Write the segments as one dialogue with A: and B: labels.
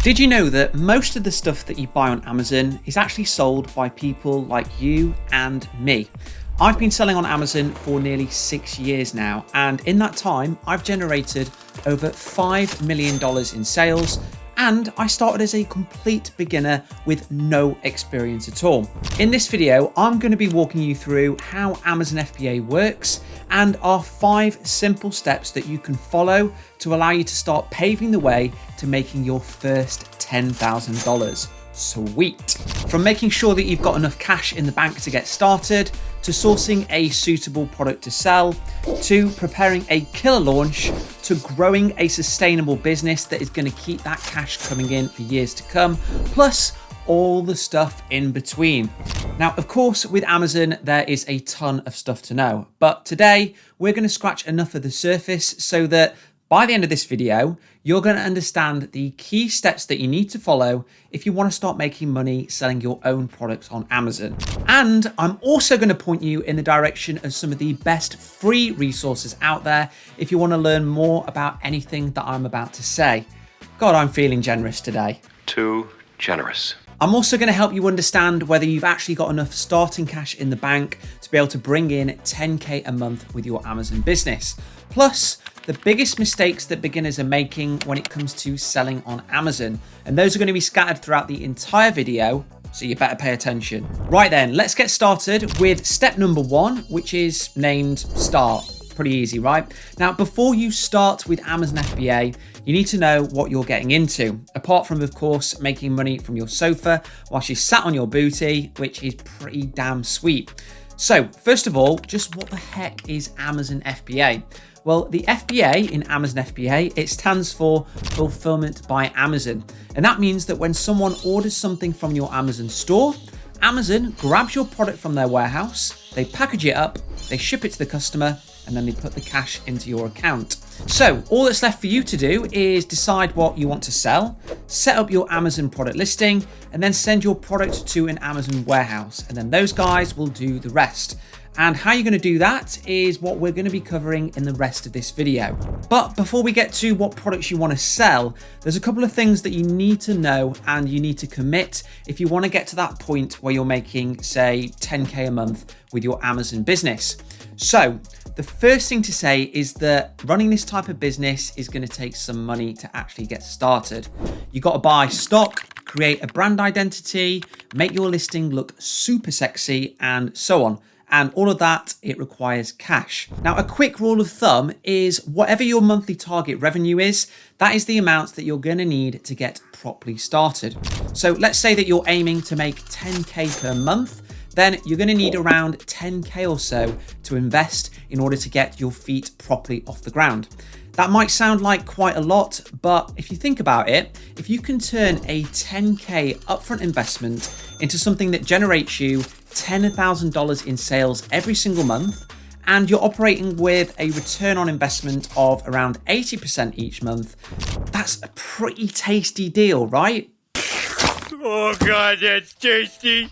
A: Did you know that most of the stuff that you buy on Amazon is actually sold by people like you and me? I've been selling on Amazon for nearly 6 years now, and in that time, I've generated over $5 million in sales, and I started as a complete beginner with no experience at all. In this video, I'm going to be walking you through how Amazon FBA works and our 5 simple steps that you can follow to allow you to start paving the way to making your first $10,000. Sweet. From making sure that you've got enough cash in the bank to get started, to sourcing a suitable product to sell, to preparing a killer launch, to growing a sustainable business that is going to keep that cash coming in for years to come, plus all the stuff in between. Now, of course, with Amazon, there is a ton of stuff to know, but today we're going to scratch enough of the surface so that by the end of this video, you're going to understand the key steps that you need to follow if you want to start making money selling your own products on Amazon. And I'm also going to point you in the direction of some of the best free resources out there if you want to learn more about anything that I'm about to say. God, I'm feeling generous today.
B: Too generous.
A: I'm also going to help you understand whether you've actually got enough starting cash in the bank to be able to bring in 10K a month with your Amazon business. Plus, the biggest mistakes that beginners are making when it comes to selling on Amazon. And those are going to be scattered throughout the entire video, so you better pay attention. Right then, let's get started with step number 1, which is named Start. Pretty easy, right? Now, before you start with Amazon FBA, you need to know what you're getting into, apart from, of course, making money from your sofa whilst you sat on your booty, which is pretty damn sweet. So, first of all, just what the heck is Amazon FBA? Well, the FBA in Amazon FBA, it stands for Fulfillment by Amazon. And that means that when someone orders something from your Amazon store, Amazon grabs your product from their warehouse, they package it up, they ship it to the customer, and then they put the cash into your account. So all that's left for you to do is decide what you want to sell, set up your Amazon product listing, and then send your product to an Amazon warehouse. And then those guys will do the rest. And how you're going to do that is what we're going to be covering in the rest of this video. But before we get to what products you want to sell, there's a couple of things that you need to know and you need to commit if you want to get to that point where you're making, say, 10K a month with your Amazon business. So the first thing to say is that running this type of business is going to take some money to actually get started. You've got to buy stock, create a brand identity, make your listing look super sexy, and so on. And all of that, it requires cash. Now, a quick rule of thumb is whatever your monthly target revenue is, that is the amount that you're going to need to get properly started. So let's say that you're aiming to make 10K per month, then you're going to need around 10K or so to invest in order to get your feet properly off the ground. That might sound like quite a lot, but if you think about it, if you can turn a 10K upfront investment into something that generates you $10,000 in sales every single month, and you're operating with a return on investment of around 80% each month, that's a pretty tasty deal, right?
C: Oh God, that's tasty.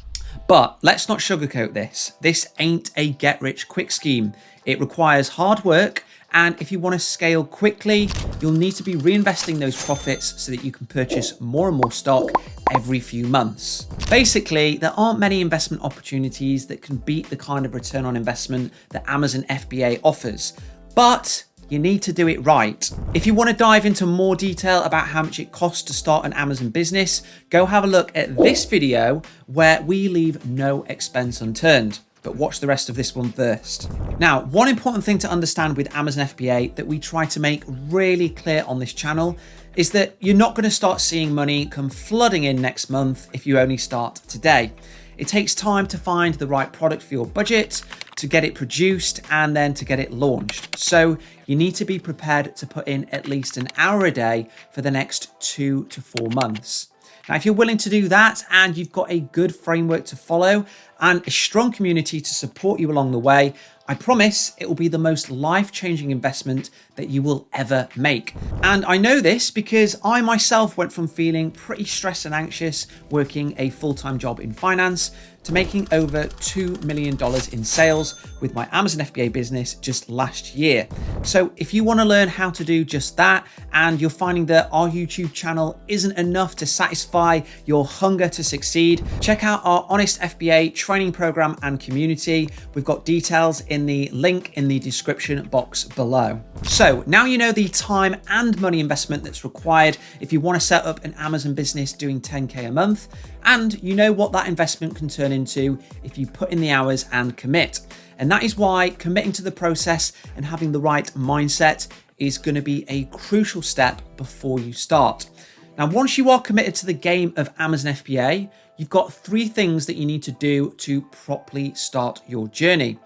A: But let's not sugarcoat this. This ain't a get-rich-quick scheme. It requires hard work, and if you want to scale quickly, you'll need to be reinvesting those profits so that you can purchase more and more stock every few months. Basically, there aren't many investment opportunities that can beat the kind of return on investment that Amazon FBA offers, but you need to do it right. If you want to dive into more detail about how much it costs to start an Amazon business, go have a look at this video where we leave no expense unturned. But watch the rest of this one first. Now, one important thing to understand with Amazon FBA that we try to make really clear on this channel is that you're not going to start seeing money come flooding in next month if you only start today. It takes time to find the right product for your budget, to get it produced, and then to get it launched. So you need to be prepared to put in at least an hour a day for the next 2 to 4 months. Now, if you're willing to do that and you've got a good framework to follow and a strong community to support you along the way, I promise it will be the most life-changing investment that you will ever make. And I know this because I myself went from feeling pretty stressed and anxious working a full-time job in finance to making over $2 million in sales with my Amazon FBA business just last year. So if you want to learn how to do just that, and you're finding that our YouTube channel isn't enough to satisfy your hunger to succeed, check out our Honest FBA training program and community. We've got details in the link in the description box below. So now you know the time and money investment that's required if you want to set up an Amazon business doing 10K a month, and you know what that investment can turn into if you put in the hours and commit. And that is why committing to the process and having the right mindset is going to be a crucial step before you start. Now, once you are committed to the game of Amazon FBA, you've got 3 things that you need to do to properly start your journey.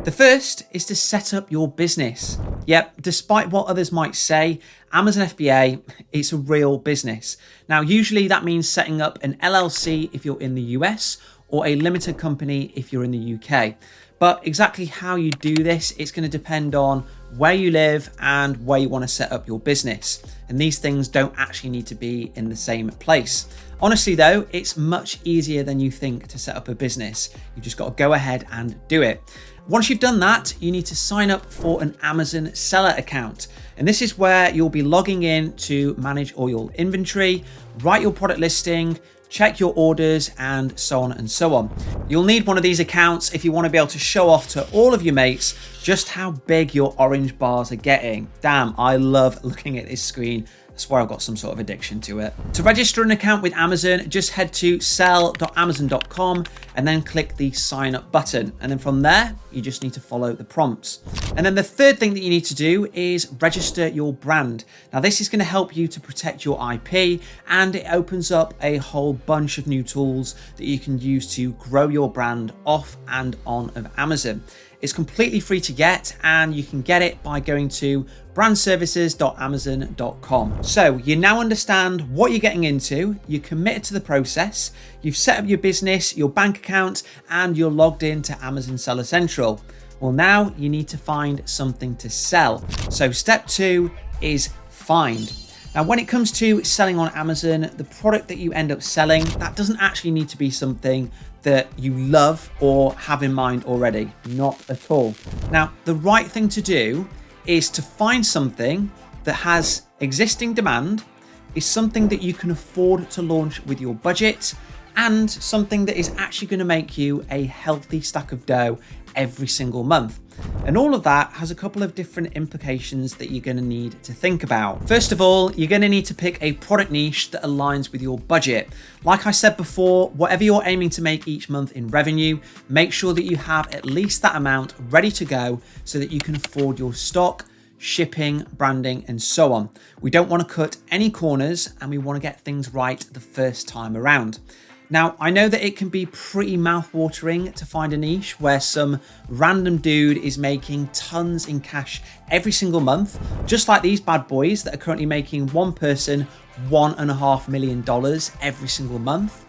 A: The first is to set up your business. Yep, despite what others might say, Amazon FBA, it's a real business. Now, usually that means setting up an LLC if you're in the US or a limited company if you're in the UK. But exactly how you do this, it's going to depend on where you live and where you want to set up your business. And these things don't actually need to be in the same place. Honestly though, it's much easier than you think to set up a business. You just got to go ahead and do it. Once you've done that, you need to sign up for an Amazon seller account. And this is where you'll be logging in to manage all your inventory, write your product listing, check your orders, and so on and so on. You'll need one of these accounts if you want to be able to show off to all of your mates just how big your orange bars are getting. Damn, I love looking at this screen. I swear I've got some sort of addiction to it. To register an account with Amazon, just head to sell.amazon.com and then click the sign up button. And then from there, you just need to follow the prompts. And then the third thing that you need to do is register your brand. Now, this is going to help you to protect your IP, and it opens up a whole bunch of new tools that you can use to grow your brand off and on of Amazon. It's completely free to get, and you can get it by going to brandservices.amazon.com. So you now understand what you're getting into, you're committed to the process, you've set up your business, your bank account, and you're logged into Amazon Seller Central. Well, now you need to find something to sell. So step 2 is find. Now, when it comes to selling on Amazon, the product that you end up selling, that doesn't actually need to be something that you love or have in mind already. Not at all. Now, the right thing to do is to find something that has existing demand, is something that you can afford to launch with your budget, and something that is actually going to make you a healthy stack of dough every single month. And all of that has a couple of different implications that you're going to need to think about. First of all, you're going to need to pick a product niche that aligns with your budget. Like I said before, whatever you're aiming to make each month in revenue, make sure that you have at least that amount ready to go so that you can afford your stock, shipping, branding, and so on. We don't want to cut any corners, and we want to get things right the first time around. Now, I know that it can be pretty mouth-watering to find a niche where some random dude is making tons in cash every single month, just like these bad boys that are currently making one person $1.5 million every single month.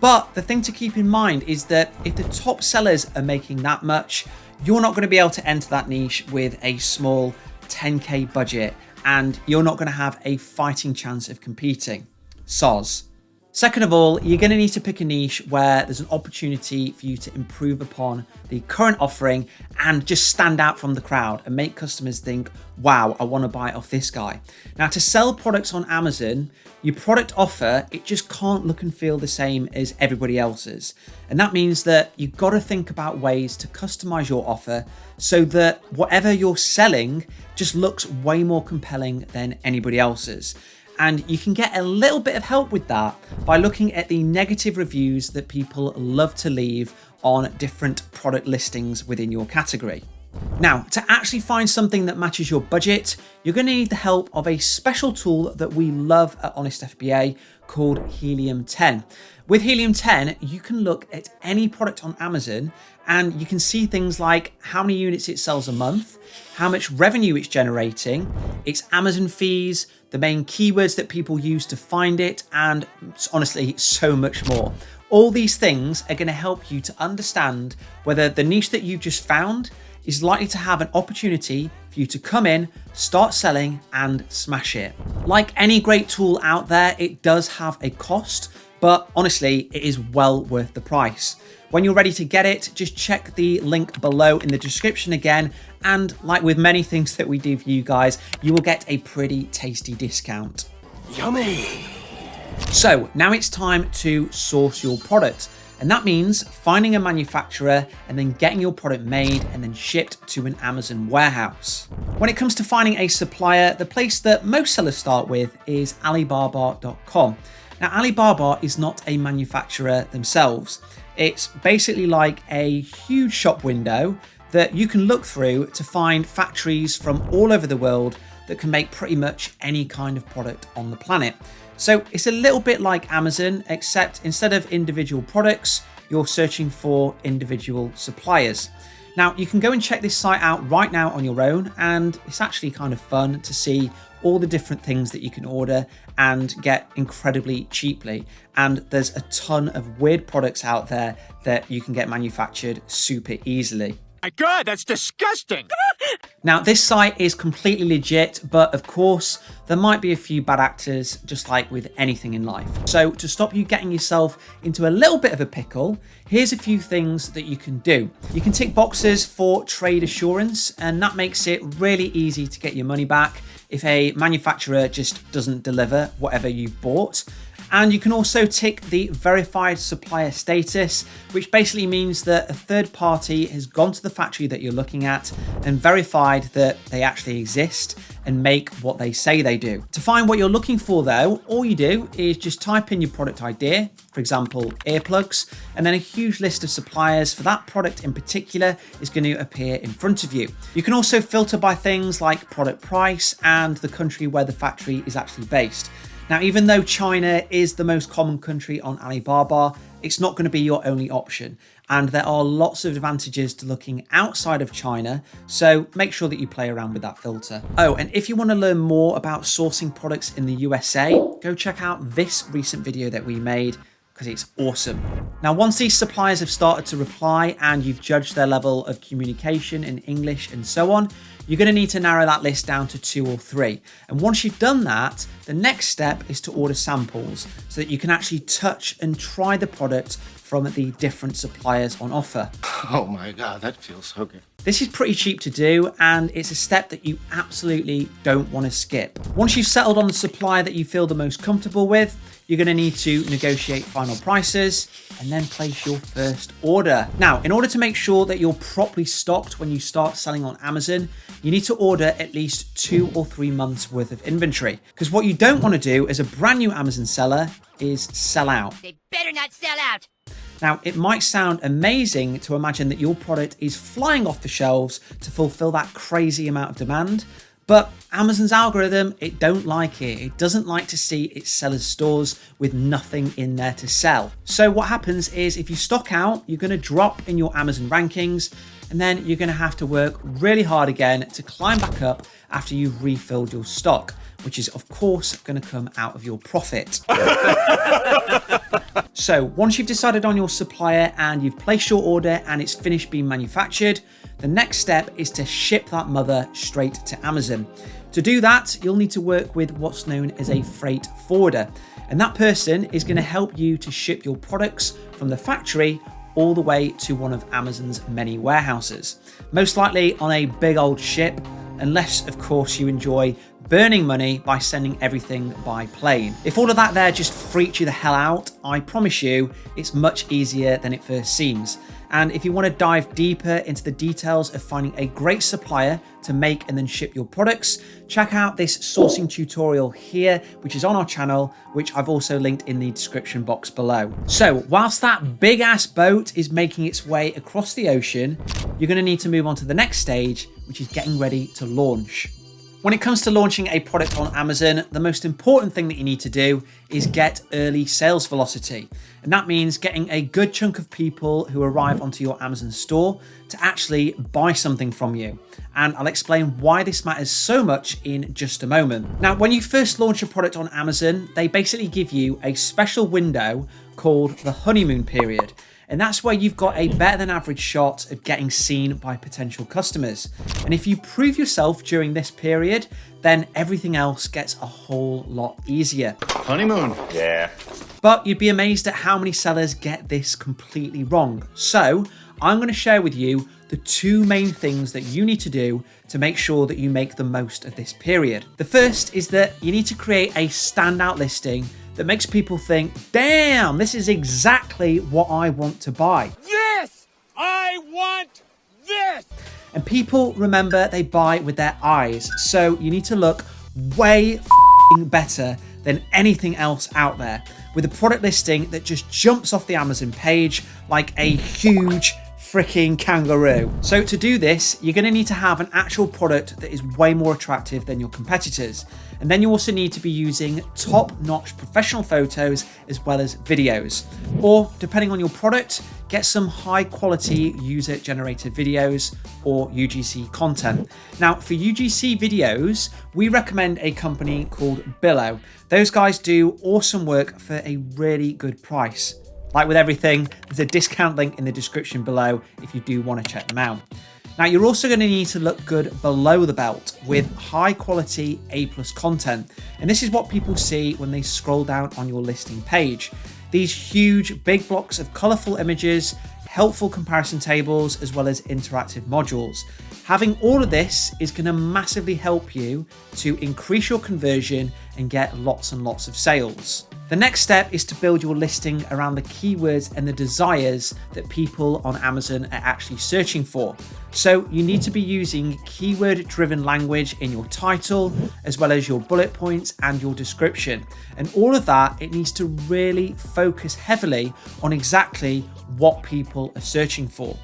A: But the thing to keep in mind is that if the top sellers are making that much, you're not going to be able to enter that niche with a small 10K budget, and you're not going to have a fighting chance of competing. Soz. Second of all, you're going to need to pick a niche where there's an opportunity for you to improve upon the current offering and just stand out from the crowd and make customers think, wow, I want to buy off this guy. Now, to sell products on Amazon, your product offer, it just can't look and feel the same as everybody else's. And that means that you've got to think about ways to customize your offer so that whatever you're selling just looks way more compelling than anybody else's. And you can get a little bit of help with that by looking at the negative reviews that people love to leave on different product listings within your category. Now, to actually find something that matches your budget, you're going to need the help of a special tool that we love at Honest FBA called Helium 10. With Helium 10, you can look at any product on Amazon and you can see things like how many units it sells a month, how much revenue it's generating, its Amazon fees, the main keywords that people use to find it, and honestly, so much more. All these things are going to help you to understand whether the niche that you've just found is likely to have an opportunity for you to come in, start selling, and smash it. Like any great tool out there, it does have a cost, but honestly, it is well worth the price. When you're ready to get it, just check the link below in the description again. And like with many things that we do for you guys, you will get a pretty tasty discount.
C: Yummy.
A: So now it's time to source your product. And that means finding a manufacturer and then getting your product made and then shipped to an Amazon warehouse. When it comes to finding a supplier, the place that most sellers start with is Alibaba.com. Now, Alibaba is not a manufacturer themselves. It's basically like a huge shop window that you can look through to find factories from all over the world that can make pretty much any kind of product on the planet. So it's a little bit like Amazon, except instead of individual products, you're searching for individual suppliers. Now, you can go and check this site out right now on your own, and it's actually kind of fun to see all the different things that you can order and get incredibly cheaply. And there's a ton of weird products out there that you can get manufactured super easily.
C: My God, that's disgusting.
A: Now, this site is completely legit, but of course, there might be a few bad actors, just like with anything in life. So to stop you getting yourself into a little bit of a pickle, here's a few things that you can do. You can tick boxes for trade assurance, and that makes it really easy to get your money back if a manufacturer just doesn't deliver whatever you bought. And you can also tick the verified supplier status, which basically means that a third party has gone to the factory that you're looking at and verified that they actually exist and make what they say they do. To find what you're looking for though, all you do is just type in your product idea, for example, earplugs, and then a huge list of suppliers for that product in particular is going to appear in front of you. You can also filter by things like product price and the country where the factory is actually based. Now, even though China is the most common country on Alibaba, it's not going to be your only option. And there are lots of advantages to looking outside of China, so make sure that you play around with that filter. Oh, and if you want to learn more about sourcing products in the USA, go check out this recent video that we made, because it's awesome. Now, once these suppliers have started to reply and you've judged their level of communication in English and so on, you're going to need to narrow that list down to 2 or 3. And once you've done that, the next step is to order samples so that you can actually touch and try the product from the different suppliers on offer.
D: Oh my God, that feels so good.
A: This is pretty cheap to do, and it's a step that you absolutely don't want to skip. Once you've settled on the supplier that you feel the most comfortable with, you're going to need to negotiate final prices and then place your first order. Now, in order to make sure that you're properly stocked when you start selling on Amazon, you need to order at least 2 or 3 months worth of inventory. Because what you don't want to do as a brand new Amazon seller is sell out.
E: They better not sell out.
A: Now, it might sound amazing to imagine that your product is flying off the shelves to fulfill that crazy amount of demand, but Amazon's algorithm, it don't like it. It doesn't like to see its sellers' stores with nothing in there to sell. So what happens is if you stock out, you're going to drop in your Amazon rankings, and then you're going to have to work really hard again to climb back up after you've refilled your stock, which is of course going to come out of your profit. So once you've decided on your supplier and you've placed your order and it's finished being manufactured, the next step is to ship that mother straight to Amazon. To do that, you'll need to work with what's known as a freight forwarder. And that person is going to help you to ship your products from the factory all the way to one of Amazon's many warehouses. Most likely on a big old ship, unless of course you enjoy burning money by sending everything by plane. If all of that there just freaks you the hell out, I promise you it's much easier than it first seems. And if you want to dive deeper into the details of finding a great supplier to make and then ship your products, check out this sourcing tutorial here, which is on our channel, which I've also linked in the description box below. So whilst that big ass boat is making its way across the ocean, you're going to need to move on to the next stage, which is getting ready to launch. When it comes to launching a product on Amazon, the most important thing that you need to do is get early sales velocity. And that means getting a good chunk of people who arrive onto your Amazon store to actually buy something from you. And I'll explain why this matters so much in just a moment. Now, when you first launch a product on Amazon, they basically give you a special window called the honeymoon period. And that's where you've got a better than average shot of getting seen by potential customers. And if you prove yourself during this period, then everything else gets a whole lot easier.
D: Honeymoon.
C: Yeah.
A: But you'd be amazed at how many sellers get this completely wrong. So I'm going to share with you the 2 main things that you need to do to make sure that you make the most of this period. The first is that you need to create a standout listing that makes people think, damn, this is exactly what I want to buy.
C: This! I want this!
A: And people, remember, they buy with their eyes. So you need to look way better than anything else out there, with a product listing that just jumps off the Amazon page like a huge freaking kangaroo. So to do this, you're going to need to have an actual product that is way more attractive than your competitors. And then you also need to be using top-notch professional photos as well as videos. Or depending on your product, get some high quality user generated videos or UGC content. Now for UGC videos, we recommend a company called Billow. Those guys do awesome work for a really good price. Like with everything, there's a discount link in the description below if you do want to check them out. Now you're also going to need to look good below the belt with high quality A+ content. And this is what people see when they scroll down on your listing page. These huge big blocks of colorful images, helpful comparison tables, as well as interactive modules. Having all of this is going to massively help you to increase your conversion and get lots and lots of sales. The next step is to build your listing around the keywords and the desires that people on Amazon are actually searching for. So you need to be using keyword-driven language in your title, as well as your bullet points and your description. And all of that, it needs to really focus heavily on exactly what people are searching for.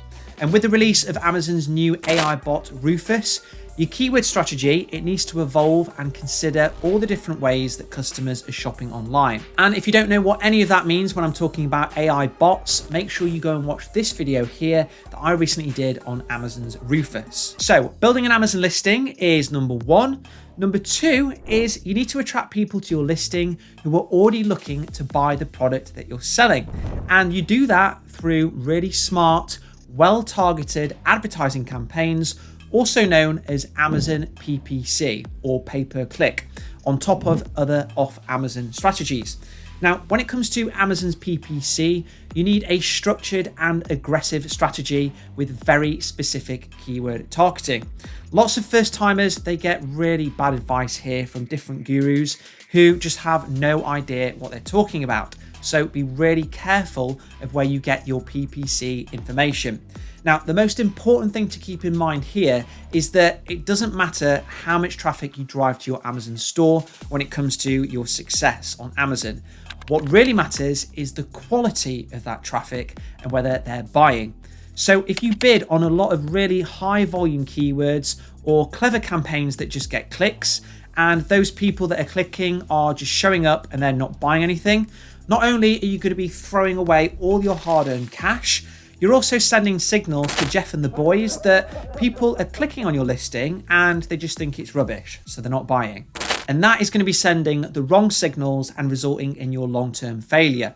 A: And with the release of Amazon's new AI bot, Rufus, your keyword strategy, it needs to evolve and consider all the different ways that customers are shopping online. And if you don't know what any of that means when I'm talking about AI bots, make sure you go and watch this video here that I recently did on Amazon's Rufus. So building an Amazon listing is number 1. Number 2 is you need to attract people to your listing who are already looking to buy the product that you're selling. And you do that through really smart, well-targeted advertising campaigns, also known as Amazon PPC or pay-per-click, on top of other off-Amazon strategies. Now, when it comes to Amazon's PPC, you need a structured and aggressive strategy with very specific keyword targeting. Lots of first-timers, they get really bad advice here from different gurus who just have no idea what they're talking about. So be really careful of where you get your PPC information. Now, the most important thing to keep in mind here is that it doesn't matter how much traffic you drive to your Amazon store when it comes to your success on Amazon. What really matters is the quality of that traffic and whether they're buying. So if you bid on a lot of really high volume keywords or clever campaigns that just get clicks, and those people that are clicking are just showing up and they're not buying anything, not only are you going to be throwing away all your hard-earned cash, you're also sending signals to Jeff and the boys that people are clicking on your listing and they just think it's rubbish, so they're not buying. And that is going to be sending the wrong signals and resulting in your long-term failure.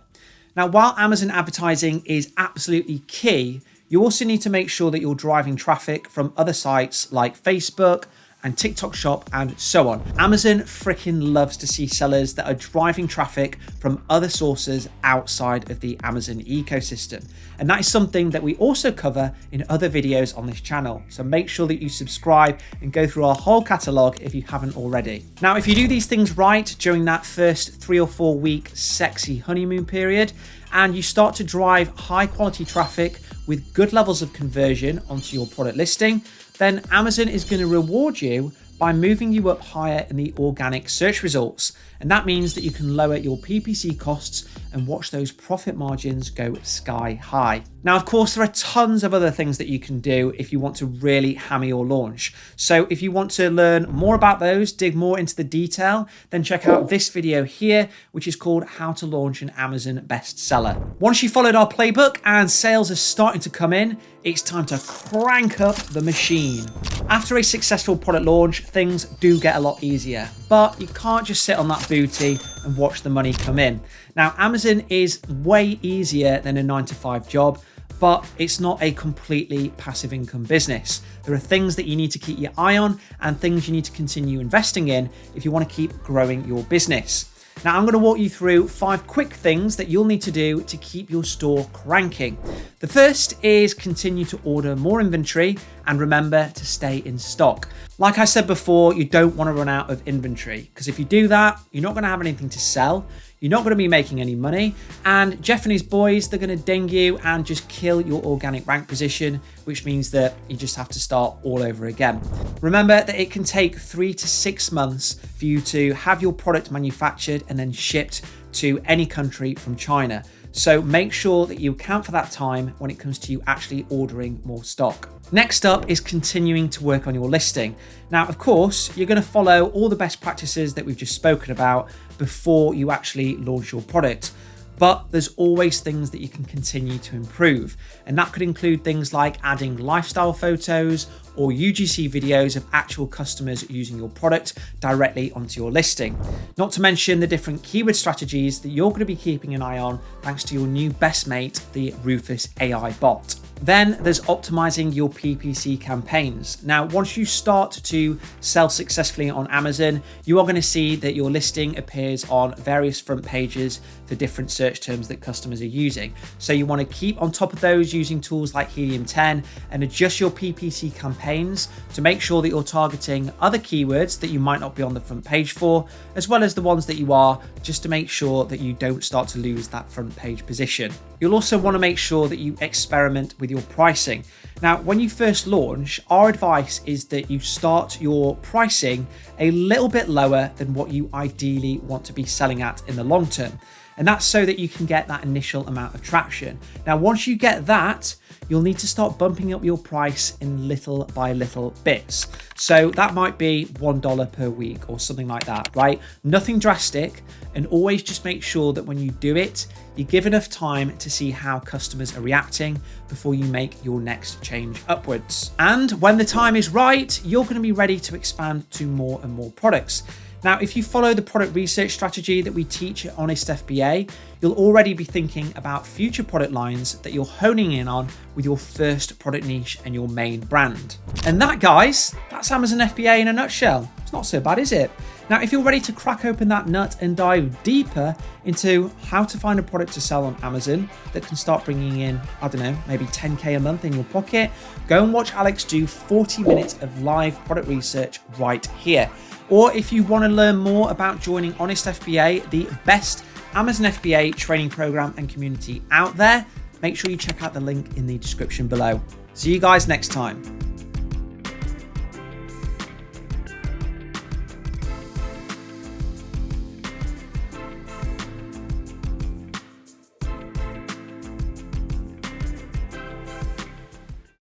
A: Now, while Amazon advertising is absolutely key, you also need to make sure that you're driving traffic from other sites like Facebook and TikTok Shop and so on. Amazon freaking loves to see sellers that are driving traffic from other sources outside of the Amazon ecosystem. And that is something that we also cover in other videos on this channel. So make sure that you subscribe and go through our whole catalog if you haven't already. Now, if you do these things right during that first 3 or 4 week sexy honeymoon period, and you start to drive high quality traffic with good levels of conversion onto your product listing, then Amazon is going to reward you by moving you up higher in the organic search results. And that means that you can lower your PPC costs and watch those profit margins go sky high. Now, of course, there are tons of other things that you can do if you want to really hammer your launch. So if you want to learn more about those, dig more into the detail, then check out this video here, which is called How to Launch an Amazon Bestseller. Once you followed our playbook and sales are starting to come in, it's time to crank up the machine. After a successful product launch, things do get a lot easier, but you can't just sit on that booty and watch the money come in. Now, Amazon is way easier than a 9-to-5 job, but it's not a completely passive income business. There are things that you need to keep your eye on and things you need to continue investing in if you want to keep growing your business. Now, I'm going to walk you through 5 quick things that you'll need to do to keep your store cranking. The first is continue to order more inventory and remember to stay in stock. Like I said before, you don't want to run out of inventory because if you do that, you're not going to have anything to sell. You're not going to be making any money, and Jeff and his boys, they're going to ding you and just kill your organic rank position, which means that you just have to start all over again. Remember that it can take 3 to 6 months for you to have your product manufactured and then shipped to any country from China. So make sure that you account for that time when it comes to you actually ordering more stock. Next up is continuing to work on your listing. Now, of course, you're going to follow all the best practices that we've just spoken about before you actually launch your product. But there's always things that you can continue to improve. And that could include things like adding lifestyle photos or UGC videos of actual customers using your product directly onto your listing. Not to mention the different keyword strategies that you're going to be keeping an eye on thanks to your new best mate, the Rufus AI bot. Then there's optimizing your PPC campaigns. Now, once you start to sell successfully on Amazon, you are going to see that your listing appears on various front pages for different search terms that customers are using. So you want to keep on top of those using tools like Helium 10 and adjust your PPC campaigns to make sure that you're targeting other keywords that you might not be on the front page for, as well as the ones that you are, just to make sure that you don't start to lose that front page position. You'll also want to make sure that you experiment with your pricing. Now, when you first launch, our advice is that you start your pricing a little bit lower than what you ideally want to be selling at in the long term. And that's so that you can get that initial amount of traction. Now, once you get that, you'll need to start bumping up your price in little by little bits. So that might be $1 per week or something like that, right? Nothing drastic, and always just make sure that when you do it, you give enough time to see how customers are reacting before you make your next change upwards. And when the time is right, you're going to be ready to expand to more and more products. Now, if you follow the product research strategy that we teach at Honest FBA, you'll already be thinking about future product lines that you're honing in on with your first product niche and your main brand. And that, guys, that's Amazon FBA in a nutshell. It's not so bad, is it? Now, if you're ready to crack open that nut and dive deeper into how to find a product to sell on Amazon that can start bringing in, I don't know, maybe 10K a month in your pocket, go and watch Alex do 40 minutes of live product research right here. Or if you want to learn more about joining Honest FBA, the best Amazon FBA training program and community out there, make sure you check out the link in the description below. See you guys next time.